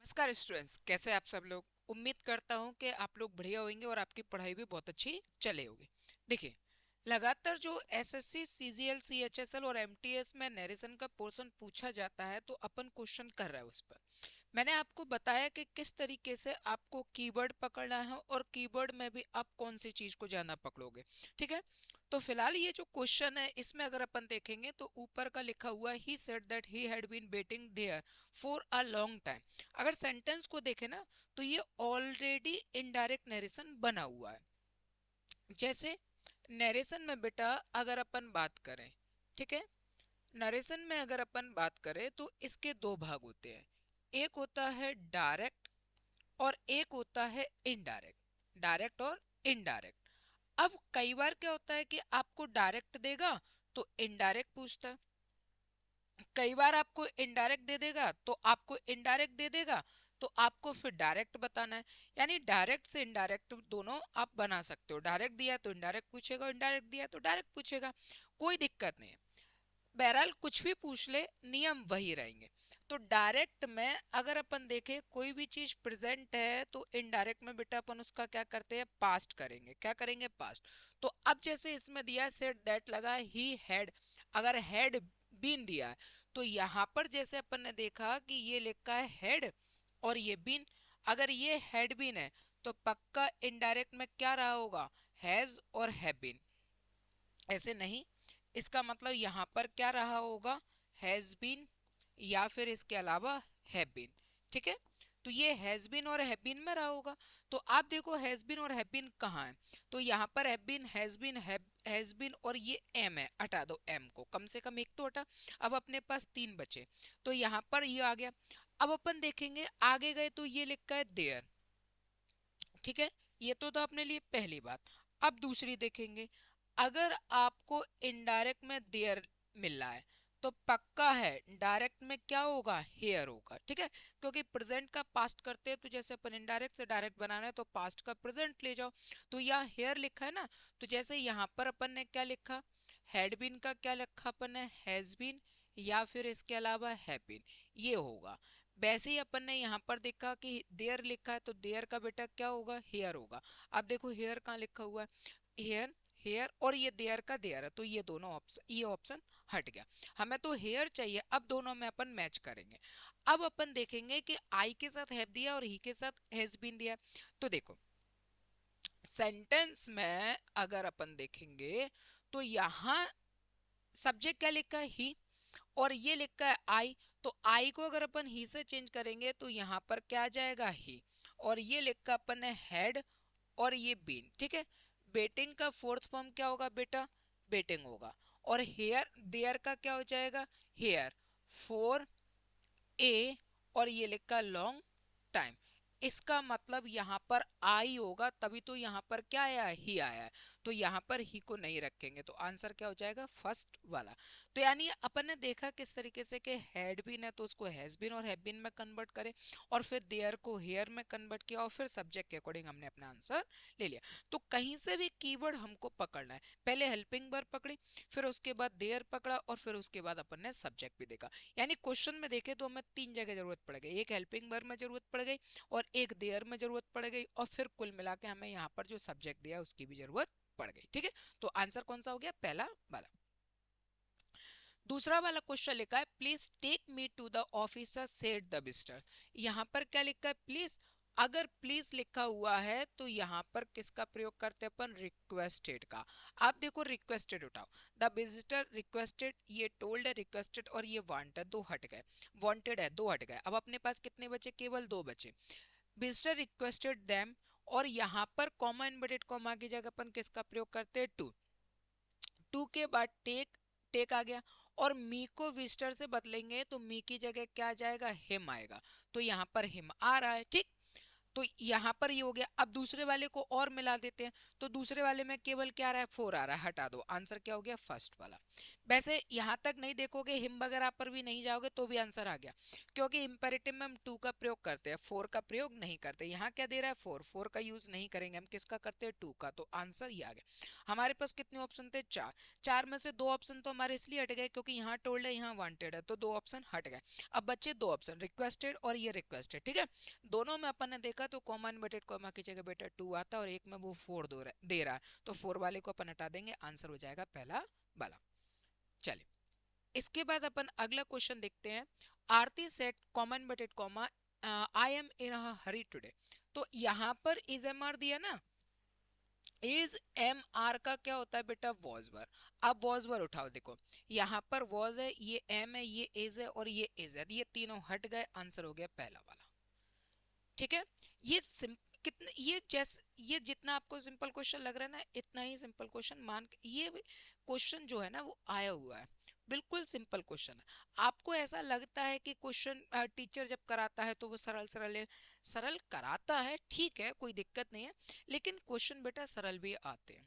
नमस्कार स्टूडेंट्स, कैसे आप सब लोग। उम्मीद करता हूं कि आप लोग बढ़िया होंगे और आपकी पढ़ाई भी बहुत अच्छी चले होगी। देखिए, लगातार जो एसएससी, सीजीएल, सीएचएसएल और एमटीएस में नरेशन का पोर्शन पूछा जाता है तो अपन क्वेश्चन कर रहे हैं उस पर। मैंने आपको बताया कि किस तरीके से आपको कीवर्ड पकड़ना है और कीवर्ड में भी आप कौन सी चीज को ज्यादा पकड़ोगे। ठीक है, तो फिलहाल ये जो क्वेश्चन है इसमें अगर अपन देखेंगे तो ऊपर का लिखा हुआ he said that he had been waiting there for a long time. अगर सेंटेंस को देखें ना तो ये ऑलरेडी इनडायरेक्ट नरेशन बना हुआ है। जैसे नरेशन में बेटा अगर अपन बात करें, ठीक है, नरेशन में अगर अपन बात करें तो इसके दो भाग होते हैं। एक होता है डायरेक्ट और एक होता है इनडायरेक्ट। डायरेक्ट और इनडायरेक्ट। अब कई बार क्या होता है कि आपको डायरेक्ट देगा तो इनडायरेक्ट पूछता है, कई बार आपको इनडायरेक्ट दे देगा तो आपको इनडायरेक्ट दे देगा तो आपको फिर डायरेक्ट बताना है। यानी डायरेक्ट से इनडायरेक्ट दोनों आप बना सकते हो। डायरेक्ट दिया तो इनडायरेक्ट पूछेगा, इनडायरेक्ट दिया तो डायरेक्ट पूछेगा, कोई दिक्कत नहीं है। बहरहाल कुछ भी पूछ ले, नियम वही रहेंगे। तो डायरेक्ट में अगर अपन देखें कोई भी चीज प्रेजेंट है तो इनडायरेक्ट में बेटा अपन उसका क्या करते हैं, पास्ट करेंगे। क्या करेंगे, पास्ट। तो अब जैसे इसमें दिया सेड दैट लगा ही हैड, अगर हैड बीन दिया है तो यहाँ पर जैसे अपन ने देखा कि ये लिखा है हैड और ये बीन। अगर ये हैड बीन है तो पक्का इनडायरेक्ट में क्या रहा होगा, हैज और हैव बीन। ऐसे नहीं, इसका मतलब यहाँ पर क्या रहा होगा, हैज बीन या फिर इसके अलावा हैव बीन। ठीक है, तो ये हैज बीन और हैव बीन में रहा होगा। तो आप देखो हैज बीन और हैव बीन कहाँ है, तो यहाँ पर हैव बीन, हैज बीन और ये एम है, हटा दो एम को, कम से कम एक तो हटा। अब अपने पास तीन बचे, तो यहाँ पर ये आ गया। अब अपन देखेंगे आगे गए तो ये लिखा है देयर। ठीक है, ये तो था अपने लिए पहली बात। अब दूसरी देखेंगे, अगर आपको इनडायरेक्ट में देयर मिल रहा है तो पक्का है डायरेक्ट में क्या होगा, हेयर होगा। ठीक है, क्योंकि प्रेजेंट का पास्ट करते हैं तो जैसे अपन इनडायरेक्ट से डायरेक्ट बनाना है तो पास्ट का प्रेजेंट ले जाओ। तो यहाँ हेयर लिखा है ना, तो जैसे यहाँ पर अपन ने क्या लिखा, हैड बीन का क्या लिखा अपन ने, हैज बीन या फिर इसके अलावा हैव बीन, ये होगा। वैसे ही अपन ने यहाँ पर देखा कि देयर लिखा है तो देयर का बेटा क्या होगा, हेयर होगा। अब देखो हेयर कहाँ लिखा हुआ है, हेयर, हेयर और ये देयर का देयर है, तो ये दोनों ऑप्शन, ये ऑप्शन हट गया। हमें तो हेयर चाहिए, अब दोनों में अपन मैच करेंगे। अब अपन देखेंगे कि आई के साथ हैव दिया और ही के साथ हैज बीन दिया। तो देखो सेंटेंस में अगर अपन देखेंगे तो यहाँ सब्जेक्ट क्या लिखा है, ही, और ये लिखा है आई। तो आई को अगर अपन ही से चेंज करेंगे तो यहाँ पर क्या आ जाएगा, ही। और ये लिखा अपन ने हैड और ये बीन। ठीक है, बेटिंग का फोर्थ फॉर्म क्या होगा बेटा, बेटिंग होगा। और हेयर देयर का क्या हो जाएगा, हेयर, फोर ए और ये लिखा लॉन्ग टाइम। इसका मतलब यहाँ पर आई होगा, तभी तो यहाँ पर क्या आया, ही आया है। तो यहाँ पर ही को नहीं रखेंगे तो आंसर क्या हो जाएगा, फर्स्ट वाला। तो यानी अपन ने देखा किस तरीके से कि हैड बीन है तो उसको हैज बीन और हैव बीन में कन्वर्ट करें, और फिर देयर को हेयर में कन्वर्ट किया और फिर सब्जेक्ट के अकॉर्डिंग हमने अपना आंसर ले लिया। तो कहीं से भी कीवर्ड हमको पकड़ना है, पहले हेल्पिंग वर्ब पकड़ी, फिर उसके बाद देयर पकड़ा और फिर उसके बाद अपन ने सब्जेक्ट भी देखा। यानी क्वेश्चन में देखे तो हमें तीन जगह जरूरत पड़ गई, एक हेल्पिंग वर्ब में जरूरत पड़ गई और एक देयर में जरूरत पड़ गई, और फिर कुल मिला के हमें यहाँ पर जो सब्जेक्ट दिया उसकी भी जरूरत पड़ गई। ठीक है, तो आंसर कौन सा हो गया, पहला वाला। दूसरा वाला क्वेश्चन लिखा है please take me to the officer said the visitors. यहाँ पर क्या लिखा है, प्लीज। अगर प्लीज लिखा हुआ है तो यहाँ पर किसका प्रयोग करते हैं अपन, रिक्वेस्टेड का। आप देखो रिक्वेस्टेड उठाओ, द विजिटर रिक्वेस्टेड, ये टोल्ड है, रिक्वेस्टेड और ये वांटेड, दो हट गए। वांटेड है, दो हट गए। अब अपने पास कितने बचे, केवल दो बचे। विजिटर रिक्वेस्टेड देम, और यहाँ पर कॉमा इनवर्टेड कॉमा की जगह अपन किसका प्रयोग करते हैं, टू। टू के बाद टेक, टेक आ गया। और मी को विजिटर से बदलेंगे तो मी की जगह क्या आ जाएगा, हिम आएगा। तो यहाँ पर हिम आ रहा है। ठीक, तो यहाँ पर ये हो गया। अब दूसरे वाले को और मिला देते हैं, तो दूसरे वाले में केवल क्या आ रहा है, 4 आ रहा है, हटा दो, आंसर क्या हो गया, फर्स्ट वाला। वैसे यहाँ तक नहीं देखोगे, हिम वगैरह पर भी नहीं जाओगे तो भी आंसर आ गया, क्योंकि इंपेरेटिव में हम 2 का प्रयोग करते हैं, 4 का प्रयोग नहीं करते। यहाँ क्या दे रहा है, 4, 4 का यूज नहीं करेंगे हम, किसका करते हैं, 2 का, तो आंसर ये आ गया। हमारे पास कितने ऑप्शन थे, 4, 4 में से 2 ऑप्शन तो हमारे इसलिए हट गए क्योंकि यहाँ टोल्ड है, यहाँ वांटेड है, तो 2 ऑप्शन हट गए। अब बच्चे 2 ऑप्शन, रिक्वेस्टेड और ये रिक्वेस्टेड, ठीक है। दोनों में अपन ने देखा तो कॉमन इन्वर्टेड कॉमा की जगह बेटा 2 आता है, और एक में वो 4 दे रहा है, तो 4 वाले को अपन हटा देंगे, आंसर हो जाएगा पहला वाला। चलिए, इसके बाद अपन अगला क्वेश्चन देखते हैं। Aarti set common inverted comma I am in a hurry today, तो यहाँ पर इज एम आर दिया ना, इज एम आर का क्या होता है बेटा, वॉज वर। अब वॉज वर उठाओ, देखो यहाँ पर वॉज है, ये एम है, ये इज है और ये इज है, ये तीनों हट गए, आंसर हो गया पहला वाला, ठीक है। ये कितने, ये जैसे ये जितना आपको सिंपल क्वेश्चन लग रहा है ना, इतना ही सिंपल क्वेश्चन मान के, ये क्वेश्चन जो है ना वो आया हुआ है, बिल्कुल सिंपल क्वेश्चन है। आपको ऐसा लगता है कि क्वेश्चन टीचर जब कराता है तो वो सरल सरल सरल कराता है, ठीक है, कोई दिक्कत नहीं है, लेकिन क्वेश्चन बेटा सरल भी आते हैं।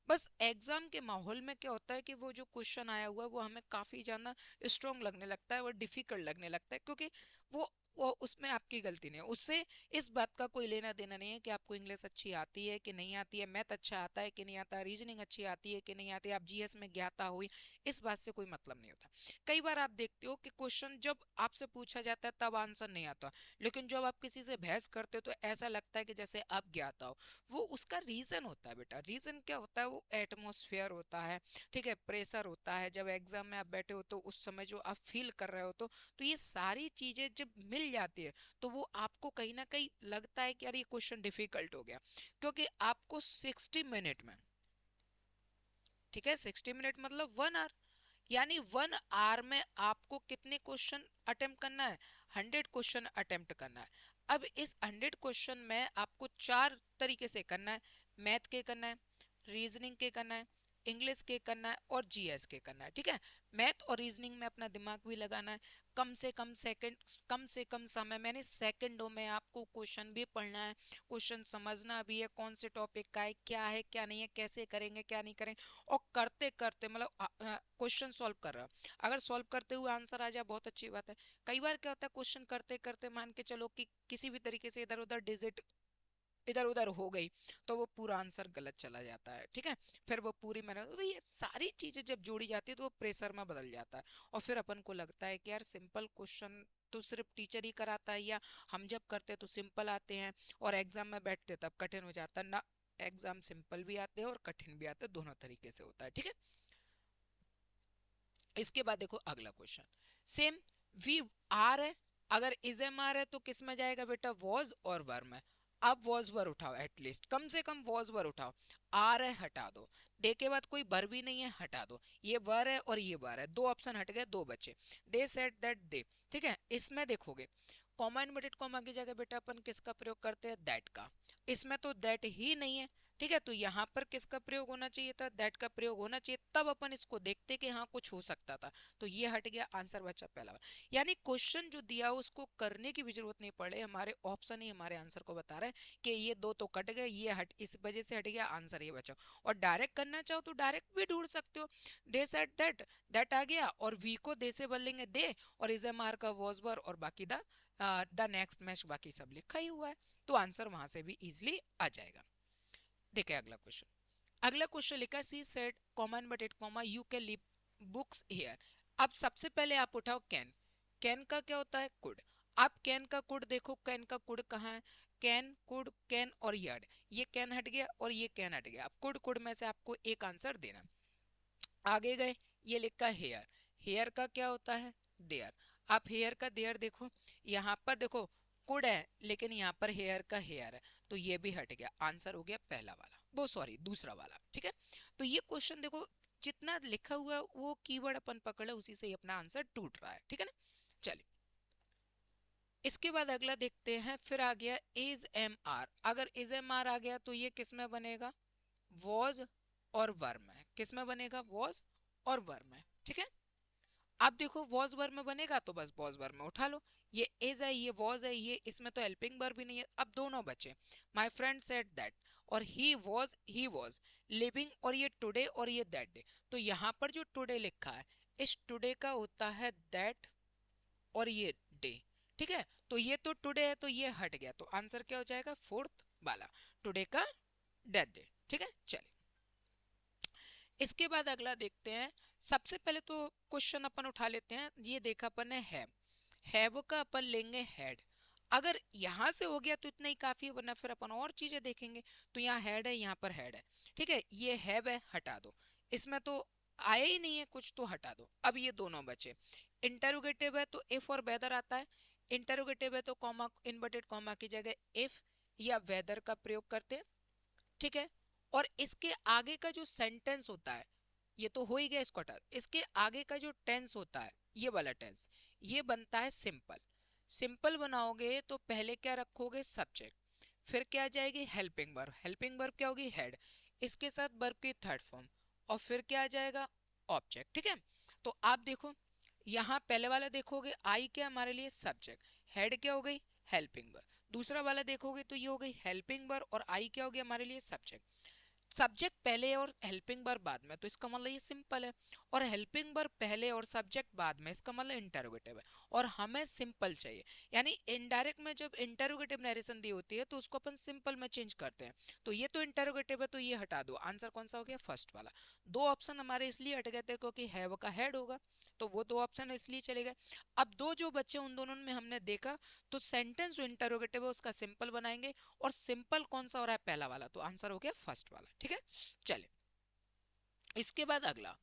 बस एग्जाम के माहौल में क्या होता है कि वो जो क्वेश्चन आया हुआ है वो हमें काफी ज्यादा स्ट्रॉन्ग लगने लगता है, वो डिफिकल्ट लगने लगता है, क्योंकि वो उसमें आपकी गलती नहीं है, उससे इस बात का कोई लेना देना नहीं है कि आपको इंग्लिश अच्छी आती है कि नहीं आती है, मैथ अच्छा आता है कि नहीं आता है, रीजनिंग अच्छी आती है कि नहीं आती है, आप जीएस में ज्ञाता हुई, इस बात से कोई मतलब नहीं होता। कई बार आप देखते हो कि क्वेश्चन जब आपसे पूछा जाता है तब आंसर नहीं आता, लेकिन जब आप किसी से बहस करते हो तो ऐसा लगता है कि जैसे आप ज्ञाता हो। वो उसका रीजन होता है बेटा, रीजन क्या होता है, वो एटमोसफियर होता है, ठीक है, प्रेशर होता है, जब एग्जाम में आप बैठे हो तो उस समय जो आप फील कर रहे हो, तो ये सारी चीजें जब मिल जाती है तो वो आपको कहीं ना कहीं लगता है कि यार ये क्वेश्चन डिफिकल्ट हो गया, क्योंकि आपको 60 मिनट में, ठीक है, 60 मिनट मतलब 1 आवर, यानी 1 आवर में आपको कितने क्वेश्चन अटेम्प्ट करना है, 100 क्वेश्चन अटेम्प्ट करना है। अब इस 100 क्वेश्चन में आपको 4 तरीके से करना है, मैथ के करना है, रीजनिंग के करना है, इंग्लिश के करना है और जीएस के करना है, ठीक है। मैथ और रीजनिंग में अपना दिमाग भी लगाना है, कम से कम सेकंड, कम से कम समय, मैंने सेकंडों में आपको क्वेश्चन भी पढ़ना है, क्वेश्चन समझना भी है, कौन से टॉपिक का है क्या नहीं है, कैसे करेंगे क्या नहीं करेंगे, और करते करते मतलब क्वेश्चन सॉल्व कर रहा है, अगर सॉल्व करते हुए आंसर आ जाए बहुत अच्छी बात है। कई बार क्या होता है, क्वेश्चन करते करते मान के चलो कि किसी भी तरीके से इधर उधर डिजिट इधर उधर हो गई, तो वो पूरा आंसर गलत चला जाता है, ठीक है। फिर वो पूरी मेहनत, तो ये सारी चीजें जब जोड़ी जाती है तो वो प्रेशर में बदल जाता है, और फिर अपन को लगता है कि यार सिंपल क्वेश्चन तो सिर्फ टीचर ही कराता है, या हम जब करते हैं तो सिंपल आते हैं और एग्जाम में बैठते तब कठिन हो जाता है ना। एग्जाम सिंपल भी आते हैं और कठिन भी आते हैं, दोनों तरीके से होता है, ठीक है। इसके बाद देखो अगला क्वेश्चन, सेम, वी आर है, अगर इज एम आर है तो किस में जाएगा बेटा, वॉज और वर में। अब वॉज वर उठाओ, एटलीस्ट कम से कम वॉज वर उठाओ, आर है हटा दो, डे के बाद कोई वर भी नहीं है, हटा दो, ये वर है और ये वर है, 2 ऑप्शन हट गए, 2 बचे, दे सेड दैट दे, ठीक है। इसमें देखोगे कॉमा इनवर्टेड कॉमा की जगह बेटा अपन किसका प्रयोग करते हैं, दैट का, इसमें तो दैट ही नहीं है, ठीक है, तो यहाँ पर किसका प्रयोग होना चाहिए था, दैट का प्रयोग होना चाहिए, तब अपन इसको देखते कि हाँ कुछ हो सकता था, तो ये हट गया, आंसर बचा पहला। यानी क्वेश्चन जो दिया उसको करने की भी जरूरत नहीं पड़े, हमारे ऑप्शन ही हमारे आंसर को बता रहे हैं कि ये 2 तो कट गए, ये हट, इस वजह से हट गया, आंसर ये बचा। और डायरेक्ट करना चाहो तो डायरेक्ट भी ढूंढ सकते हो, दे सेड दैट, दैट आ गया, और वी को दे से बदलेंगे दे, और इज एम आर का वॉज वर, और बाकी द नेक्स्ट मैच, बाकी सब लिखा ही हुआ है, तो आंसर वहां से भी इजिली आ जाएगा। देखिए अगला क्वेश्चन, अगला क्वेश्चन लिखा, she said comma inverted comma you can leave books here. अब सबसे पहले आप उठाओ कैन, कैन का क्या होता है, कुड। आप कैन का कुड देखो, कैन का कुड कहाँ है, कैन कुड कैन और यर्ड, ये कैन हट गया और ये कैन हट गया, अब कुड कुड में से आपको एक आंसर देना। आगे गए, ये लिखा हेयर, हेयर का क्या होता है, देयर। आप हेयर का देयर देखो, यहाँ पर देखो कुड है लेकिन यहाँ पर हेयर का हेयर है, तो ये भी हट गया, आंसर हो गया पहला वाला, वो सॉरी दूसरा वाला, ठीक है। तो ये क्वेश्चन देखो जितना लिखा हुआ है वो कीवर्ड अपन पकड़े उसी से ही अपना आंसर टूट रहा है, ठीक है ना। चलिए, इसके बाद अगला देखते हैं, फिर आ गया इज एम आर, अगर इज एम आर आ गया तो ये किस में बनेगा, वॉज और वर में, किस में बनेगा, वॉज और वर में, ठीक है। अब देखो वॉज वर्ब में बनेगा तो बस वॉज वर्ब में उठा लो, ये इज है, ये वॉज है, ये इसमें तो हेल्पिंग वर्ब भी नहीं है। अब दोनों बचे, माय फ्रेंड सेड दैट और ही वॉज लिविंग, और ये टुडे और ये दैट डे। तो यहाँ पर जो टुडे लिखा है, इस टुडे का होता है दैट और ये डे, ठीक है। तो ये तो टुडे है तो ये हट गया, तो आंसर क्या हो जाएगा, फोर्थ वाला, टुडे का डेथ डे, ठीक है। चलिए इसके बाद अगला देखते हैं। सबसे पहले तो क्वेश्चन अपन उठा लेते हैं, ये देखा अपन है हैव का अपन लेंगे हैड। अगर यहां से हो गया तो इतना ही काफी है, वरना फिर अपन और चीजें देखेंगे। तो यहाँ हैड है, यहाँ पर हैड है, ठीक है। ये हैव है, हटा दो, इसमें तो आया ही नहीं है कुछ, तो हटा दो। अब ये दोनों बचे, इंटरोगेटिव है तो इफ और वेदर आता है, इंटरोगेटिव है तो कॉमा, इन्वर्टेड कॉमा की जगह इफ या वेदर का प्रयोग करते हैं, ठीक है। और इसके आगे का जो सेंटेंस होता है, ये तो हो ही गया, इसको हटा। इसके आगे का जो टेंस होता है, ये वाला टेंस, ये बनता है सिंपल। सिंपल बनाओगे तो पहले क्या रखोगे, सब्जेक्ट, फिर क्या आ जाएगी हेल्पिंग वर्ब, हेल्पिंग वर्ब क्या होगी, हेड, इसके साथ वर्ब की थर्ड फॉर्म, और फिर क्या आ जाएगा, ऑब्जेक्ट, ठीक है। तो आप देखो यहाँ पहले वाला देखोगे, आई क्या हमारे लिए सब्जेक्ट, हेड क्या हो गई, हेल्पिंग वर्ब। दूसरा वाला देखोगे तो ये हो गई हेल्पिंग वर्ब, और आई क्या हो गया हमारे लिए, सब्जेक्ट। सब्जेक्ट पहले और हेल्पिंग वर्ब बाद में, तो इसका मतलब ये सिंपल है। और हेल्पिंग वर्ब पहले और सब्जेक्ट बाद में, इसका मतलब इंटरोगेटिव है। और हमें सिंपल चाहिए, यानी इनडायरेक्ट में जब इंटरोगेटिव नरेशन दी होती है तो उसको अपन सिंपल में चेंज करते हैं। तो ये तो इंटरोगेटिव है तो ये हटा दो, आंसर कौन सा हो गया, फर्स्ट वाला। दो ऑप्शन हमारे इसलिए हट गए थे क्योंकि हैव का हेड होगा, तो वो दो ऑप्शन इसलिए चले गए। अब दो जो बच्चे उन दोनों में हमने देखा, तो सेंटेंस जो इंटरोगेटिव है उसका सिंपल बनाएंगे, और सिंपल कौन सा हो रहा है, पहला वाला, तो आंसर हो गया फर्स्ट वाला, ठीक है। चले इसके बाद अगला,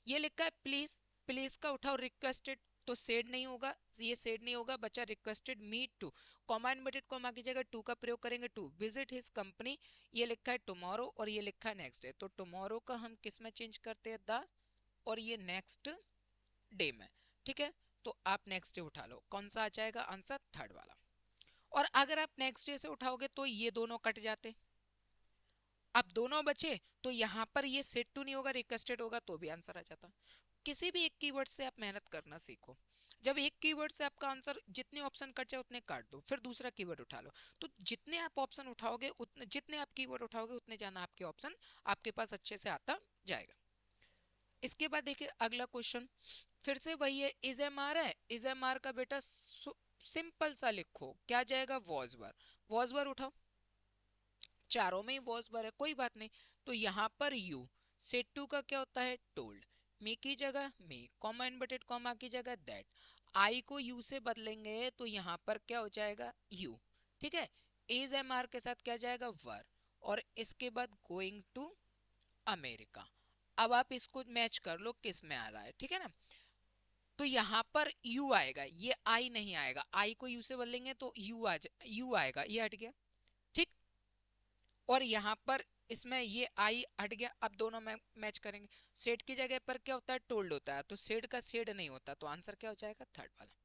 ये लिखा है प्लीज, प्लीज का उठाओ रिक्वेस्टेड, तो सेड नहीं होगा, ये सेड नहीं होगा, बच्चा requested me to, comma inverted comma की जगह टू का प्रयोग करेंगे, टू विजिट हिज कंपनी। ये लिखा है टुमारो और ये लिखा है नेक्स्ट डे, तो टुमारो का हम किस में चेंज करते हैं, द, और ये नेक्स्ट डे में, ठीक है। तो आप नेक्स्ट डे उठा लो, कौन सा आ जाएगा आंसर, थर्ड वाला। और अगर आप नेक्स्ट डे से उठाओगे तो ये दोनों कट जाते, अब दोनों बचे, तो यहाँ पर ये सेट टू नहीं होगा, रिक्वेस्टेड होगा, तो भी आंसर आ जाता। किसी भी एक कीवर्ड से आप मेहनत करना सीखो। जब एक कीवर्ड से आपका आंसर, जितने ऑप्शन कट जाए उतने काट दो, फिर दूसरा कीवर्ड उठा लो। तो जितने आप ऑप्शन उठाओगे उतने, जितने आप कीवर्ड उठाओगे उतने ज्यादा आपके ऑप्शन आपके पास अच्छे से आता जाएगा। इसके बाद देखिए अगला क्वेश्चन, फिर से वही है, इज एम आर है, इज एम आर का बेटा सिंपल सा लिखो, क्या जाएगा, वॉज वर, वॉज वर उठाओ, चारों में ही वॉज वर है, कोई बात नहीं। तो यहाँ पर यू, सेट टू का क्या होता है, टोल्ड, मी की जगह मी, कॉमा इनवर्टेड कॉमा की जगह दैट, आई को यू से बदलेंगे तो यहाँ पर क्या हो जाएगा, यू, ठीक है। इज एम आर के साथ क्या जाएगा, वर, और इसके बाद गोइंग टू अमेरिका। अब आप इसको मैच कर लो किस में आ रहा है, ठीक है ना। तो यहाँ पर यू आएगा, ये आई नहीं आएगा, आई को यू से बदलेंगे तो यू आएगा, ये हट गया, ठीक। और यहाँ पर इसमें ये आई हट गया, अब दोनों में मैच करेंगे। सेड की जगह पर क्या होता है, टोल्ड होता है, तो सेड का सेड नहीं होता, तो आंसर क्या हो जाएगा, थर्ड वाला,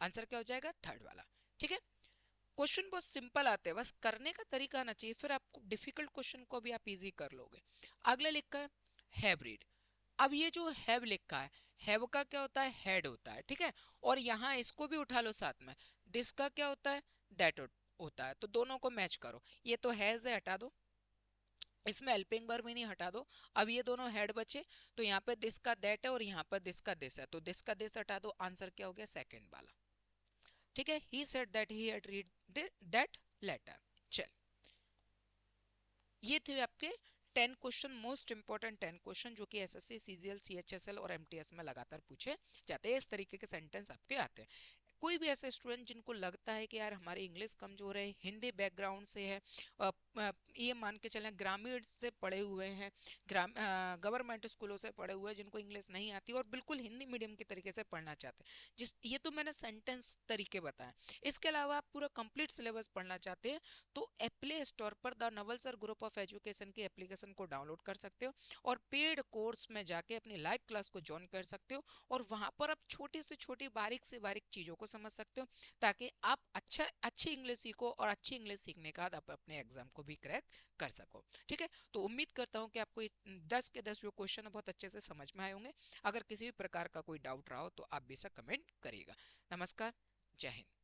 आंसर क्या हो जाएगा, थर्ड वाला, ठीक है। क्वेश्चन बहुत सिंपल आते हैं, बस करने का तरीका आना चाहिए, फिर आपको डिफिकल्ट क्वेश्चन को भी आप इजी कर लोगे। अगला लिखा है हैव रीड। अब ये जो हैव लिखा है, हैव का क्या होता है, हेड होता है, ठीक है। और यहाँ इसको भी उठा लो साथ में, दिस का क्या होता है, दैट होता है, तो दोनों को मैच करो। ये तो हैज है, हटा दो, इसमें हेल्पिंग वर्ब ही नहीं, हटा दो। अब ये दोनों हेड बचे, तो यहाँ पे दिस का दैट है और यहाँ पर दिस का दिस है, तो दिस का दिस हटा दो, आंसर क्या हो गया, सेकंड वाला, ठीक है। He said that he had read that letter. चल ये थे आपके 10 क्वेश्चन, मोस्ट इंपॉर्टेंट 10 क्वेश्चन जो कि एसएससी, सीजीएल, सीएचएसएल और एमटीएस में लगातार पूछे जाते हैं। इस तरीके के सेंटेंस आपके आते हैं। कोई भी ऐसे स्टूडेंट जिनको लगता है कि यार हमारी इंग्लिश कमजोर है, हिंदी बैकग्राउंड से है, ये मान के चलें ग्रामीण से पढ़े हुए हैं, गवर्नमेंट स्कूलों से पढ़े हुए हैं, जिनको इंग्लिश नहीं आती और बिल्कुल हिंदी मीडियम के तरीके से पढ़ना चाहते हैं, जिस ये तो मैंने सेंटेंस तरीके बताए, इसके अलावा आप पूरा कंप्लीट सिलेबस पढ़ना चाहते हैं तो प्ले स्टोर पर द नवलसर ग्रुप ऑफ एजुकेशन की एप्लीकेशन को डाउनलोड कर सकते हो और पेड कोर्स में जाके अपनी लाइव क्लास को ज्वाइन कर सकते हो, और वहां पर आप छोटी से छोटी बारीक से बारीक चीजों को समझ सकते हो, ताकि आप अच्छी इंग्लिश सीखो और अच्छी इंग्लिश सीखने के बाद आप अपने एग्जाम को को भी क्रैक कर सको। ठीक है, तो उम्मीद करता हूँ कि आपको 10 के 10 जो क्वेश्चन बहुत अच्छे से समझ में आए होंगे। अगर किसी भी प्रकार का कोई डाउट रहा हो तो आप बेशक कमेंट करिएगा। नमस्कार, जय हिंद।